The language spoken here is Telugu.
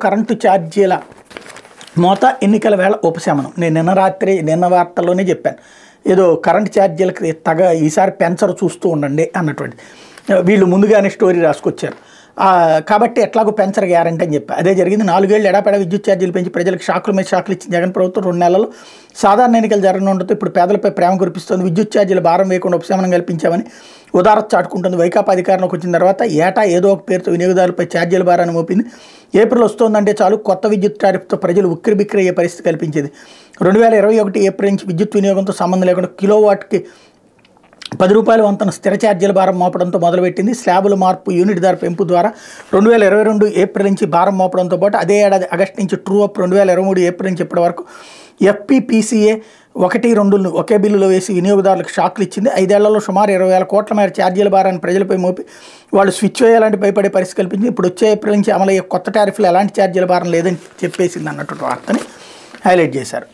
కరెంటు ఛార్జీల మోత ఎన్నికల వేళ ఉపశమనం. నేను నిన్న వార్తల్లోనే చెప్పాను, ఏదో కరెంటు ఛార్జీలకి ఈసారి పెంచరు చూస్తూ ఉండండి అన్నటువంటి. వీళ్ళు ముందుగానే స్టోరీ రాసుకొచ్చారు కాబట్టి ఎట్లాగో పెంచరు గ్యారంటీ అని చెప్పి అదే జరిగింది. 4 ఏళ్ళు ఎడాపెడా విద్యుత్ ఛార్జీలు పెంచి ప్రజలకు షాకుల మీద షాకులు ఇచ్చిన జగన్ ప్రభుత్వం 2 నెలల్లో సాధారణ ఎన్నికలు జరగనుండటంతో ఇప్పుడు పేదలపై ప్రేమ కురిపిస్తుంది. విద్యుత్ ఛార్జీలు భారం వేయకుండా ఉపశమనం కల్పించామని ఉదారత చాటుకుంటుంది. వైకాపా అధికారంలోకి వచ్చిన తర్వాత ఏటా ఏదో ఒక పేరుతో వినియోగదారులపై ఛార్జీల భారాన్ని మోపింది. ఏప్రిల్ వస్తోందంటే చాలు కొత్త విద్యుత్ టారిఫ్తో ప్రజలు ఉక్కిరిబిక్కిరి అయ్యే పరిస్థితి కల్పించేది. 2021 ఏప్రిల్ నుంచి విద్యుత్ వినియోగంతో సంబంధం లేకుండా కిలోవాట్కి 10 రూపాయల వంతన స్థిర ఛార్జీల భారం మోపడంతో మొదలుపెట్టింది. స్లాబుల మార్పు, యూనిట్ ధర పెంపు ద్వారా 2022 ఏప్రిల్ నుంచి భారం మోపడంతో పాటు అదే ఏడాది ఆగస్టు నుంచి ట్రూ అప్ 2023 ఏప్రిల్ నుంచి ఇప్పటి వరకు FPPCA 1-2 ఒకే బిల్లులో వేసి వినియోగదారులకు షాక్లు ఇచ్చింది. 5 ఏళ్లలో సుమారు 20,000 కోట్ల మేర ఛార్జీల భారాన్ని ప్రజలపై మోపి వాళ్ళు స్విచ్ చేయాలంటే భయపడే పరిస్థితి కల్పించింది. ఇప్పుడు వచ్చే ఏప్రిల్ నుంచి అమలయ్యే కొత్త టారిఫ్లో ఎలాంటి ఛార్జీల భారం లేదని చెప్పేసింది అన్నటువంటి వార్తని హైలైట్ చేశారు.